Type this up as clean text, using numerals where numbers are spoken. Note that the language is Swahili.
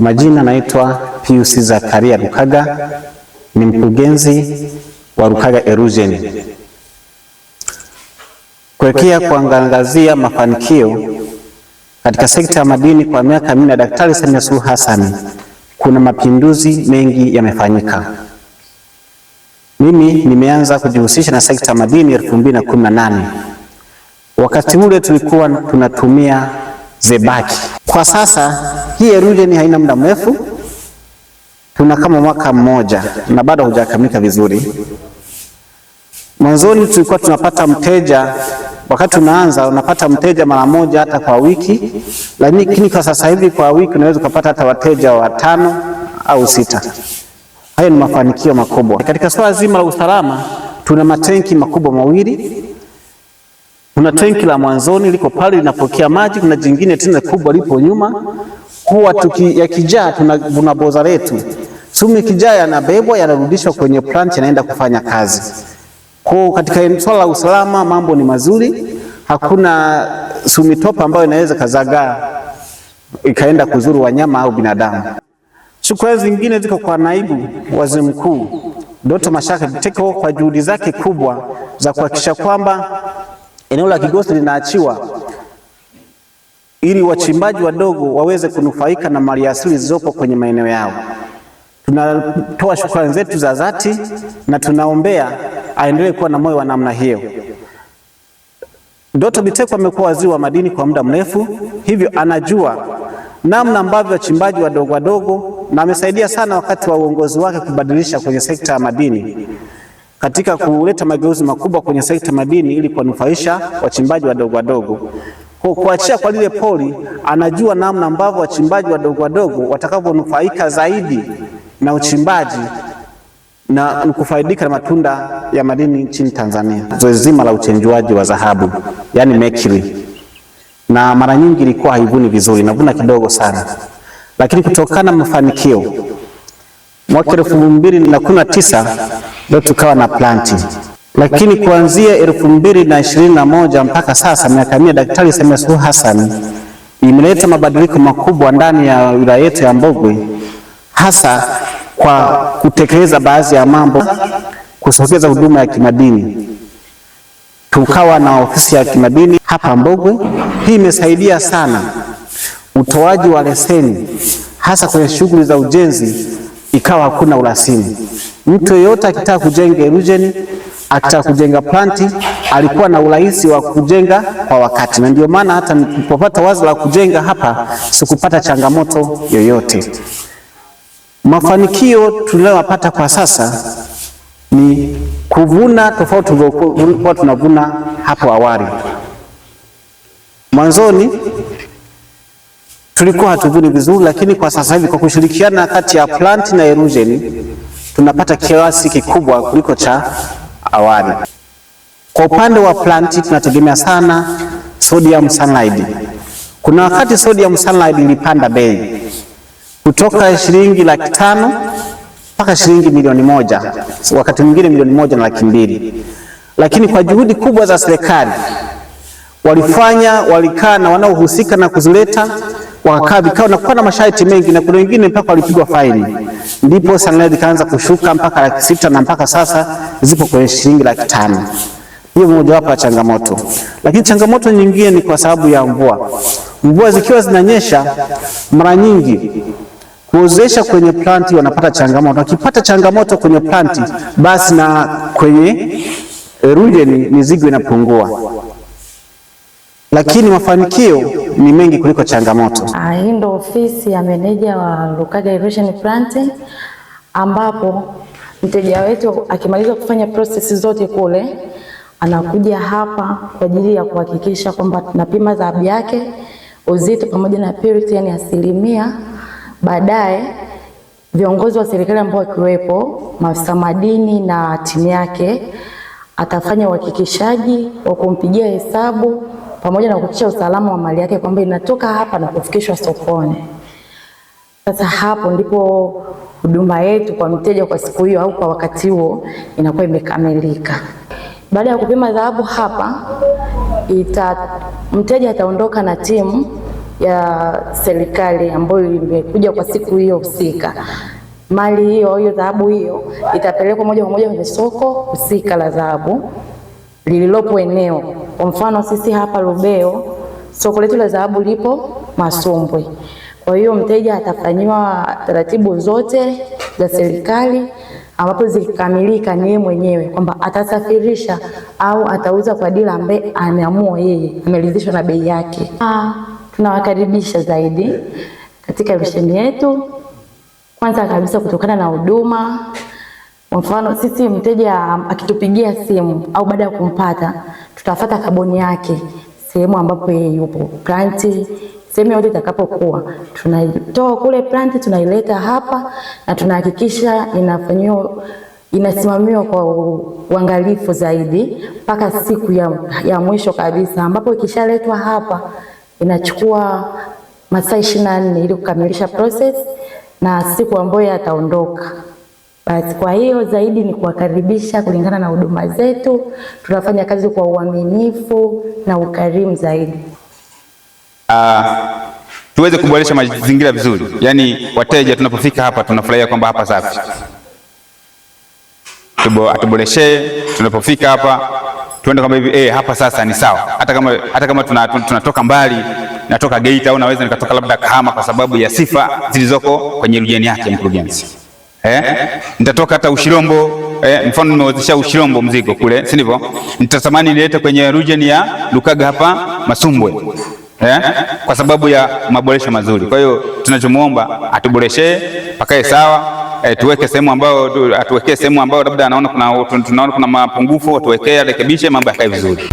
majina naitwa Pius Zakaria Lukaga, ni mkurugenzi wa Lukaga Erosion. Kuelekea kuangazia mafanikio katika sekta ya madini kwa miaka minne ya Daktari Samia Suluhu Hassan, kuna mapinduzi mengi yamefanyika. Mimi nimeanza kujihusisha na sekta ya madini 2018. Wakati ule tulikuwa tunatumia zebaki. Kwa sasa hii Erosion haina muda mrefu, tuna kama mwaka mmoja na bado hujakamilika vizuri. Mwanzoni tulikuwa tunapata mteja, wakati tunaanza unapata mteja mara moja hata kwa wiki, lakini kwa sasa hivi kwa wiki unaweza kupata hata wateja 5 au 6. Hayo ni mafanikio makubwa. Katika swala zima la usalama, tuna matenki makubwa mawili. Kuna tenki la mwanzoni liko pale linapokea maji, kuna jingine tena kubwa lipo nyuma. Huwa yakijaa tuna boza letu. Sumu yakijaa yanabebwa yanarudishwa kwenye plant, yanaenda kufanya kazi. Kwa katika swala la usalama mambo ni mazuri. Hakuna sumitopa ambayo inaweza kazagaa ikaenda kuzuru wanyama au binadamu. Shukrani zingine ziko kwa Naibu Waziri Mkuu Dr. Mashaka Biteko kwa juhudi zake kubwa za kuhakikisha kwamba eneo la Kigosi linaachiwa ili wachimbaji wadogo waweze kunufaika na maliasili zilizopo kwenye maeneo yao. Tunatoa shukrani zetu za dhati na tunaombea aendelee kuwa na moyo wa namna hiyo. Dr. Biteko amekuwa waziri wa madini kwa muda mrefu, hivyo anajua namna ambavyo wachimbaji wadogo na amesaidia sana wakati wa uongozi wake kubadilisha kwenye sekta ya madini, katika kuleta mageuzi makubwa kwenye sekta ya madini ili kuwanufaisha wachimbaji wadogo. Kwa kuachia kwa lile poli, anajua namna ambavyo wachimbaji wadogo watakavyonufaika zaidi na uchimbaji na kufaidika na matunda ya madini nchini Tanzania. Zoezi zima la uchenjuaji wa dhahabu, yani mercury, na mara nyingi ilikuwa haivuni vizuri, navuna kidogo sana, lakini kutokana na mafanikio mwaka 2019 ndio tukawa na planti. Lakini kuanzia 2021 mpaka sasa, miaka minne Daktari Samia Suluhu Hassan imeleta mabadiliko makubwa ndani ya wilaya yetu ya Mbogwe, hasa kwa kutekeleza baadhi ya mambo, kusogeza huduma ya kimadini. Tukawa na ofisi ya kimadini hapa Mbogwe. Hii imesaidia sana utoaji wa leseni, hasa kwenye shughuli za ujenzi, ikawa hakuna urasimu. Mtu yeyote akitaka kujenga Erosion, akitaka kujenga planti, alikuwa na urahisi wa kujenga kwa wakati, na ndio maana hata nilipopata wazo la kujenga hapa sikupata changamoto yoyote. Mafanikio tunayopata kwa sasa ni kuvuna tofauti tulivyokuwa tunavuna hapo awali. Mwanzoni tulikuwa hatuvuni vizuri, lakini kwa sasa hivi kwa kushirikiana kati ya plant na Erosion tunapata kiasi kikubwa kuliko cha awali. Kwa upande wa plant tunategemea sana sodium cyanide. Kuna wakati sodium cyanide ilipanda bei kutoka shilingi 500,000 mpaka shilingi milioni 1, wakati mwingine milioni 1.2. Lakini kwa juhudi kubwa za serikali walikaa na wanaohusika na kuzileta, wakakaa vikao na kuwa na masharti mengi, na kuna wengine mpaka walipigwa faini, ndipo cyanide ikaanza kushuka mpaka 600,000 na mpaka sasa zipo kwenye shilingi 500,000. Hiyo moja wapo ya changamoto. Lakini changamoto nyingine ni kwa sababu ya mvua. Mvua zikiwa zinanyesha, mara nyingi kuozesha kwenye planti wanapata changamoto. Wakipata changamoto kwenye planti, basi na kwenye Erosion mizigo inapungua. Lakini mafanikio ni mengi kuliko changamoto. Hii ndio ofisi ya meneja wa Lukaga Erosion Plant, ambapo mteja wetu akimaliza kufanya process zote kule anakuja hapa kwa ajili ya kuhakikisha kwamba tunapima dhahabu yake uzito pamoja na purity, yani asilimia. Baadaye viongozi wa serikali ambao wakiwepo, maafisa madini na timu yake, atafanya uhakikishaji wa kumpigia hesabu pamoja na kuhakikisha usalama wa mali yake kwamba inatoka hapa na kufikishwa sokoni. Sasa hapo ndipo huduma yetu kwa mteja kwa siku hiyo au kwa wakati huo inakuwa imekamilika. Baada ya kupima dhahabu hapa, mteja ataondoka na timu ya serikali ambayo imekuja kwa siku hiyo husika. Mali hiyo dhahabu hiyo itapelekwa moja kwa moja kwenye soko husika la dhahabu lililopo eneo. Kwa mfano sisi hapa Lubeo, soko letu la dhahabu lipo Masumbwe. Kwa hiyo mteja atafanyiwa taratibu zote za serikali, ambapo zikikamilika ni yeye mwenyewe kwamba atasafirisha au atauza kwa dila ambaye ameamua yeye, ameridhishwa na bei yake. Tunawakaribisha zaidi katika eruption yetu, kwanza kabisa kutokana na huduma. Kwa mfano sisi mteja akitupigia simu au baada ya kumpata, tutafuata kaboni yake sehemu ambapo yeye yupo, planti, sehemu yote itakapokuwa, tunaitoa kule planti tunaileta hapa na tunahakikisha inasimamiwa kwa uangalifu zaidi mpaka siku ya mwisho kabisa, ambapo ikishaletwa hapa inachukua masaa 24 ili kukamilisha process na siku ambayo ataondoka. Basi kwa hiyo zaidi ni kuwakaribisha kulingana na huduma zetu. Tunafanya kazi kwa uaminifu na ukarimu zaidi. Tuweze kuboresha mazingira vizuri. Yaani wateja tunapofika hapa tunafurahia kwamba hapa safi. Atuboreshe tunapofika hapa tuende kama hivi hapa sasa ni sawa. Hata kama tunatoka mbali, natoka Geita au naweza nikatoka labda Kahama kwa sababu ya sifa zilizoko kwenye region yake mkurugenzi. Nitatoka hata Ushirombo, mfano nimewezesha Ushirombo mzigo kule, si ndivyo? Nitatamani nilete kwenye region ya Lukaga hapa Masumbwe. Kwa sababu ya maboresho mazuri. Kwa hiyo tunachomuomba atuboreshe pakae sawa, tuweke sehemu ambayo atuwekee sehemu ambayo labda tunaona kuna mapungufu, atuwekee rekebishe mambo yakae vizuri.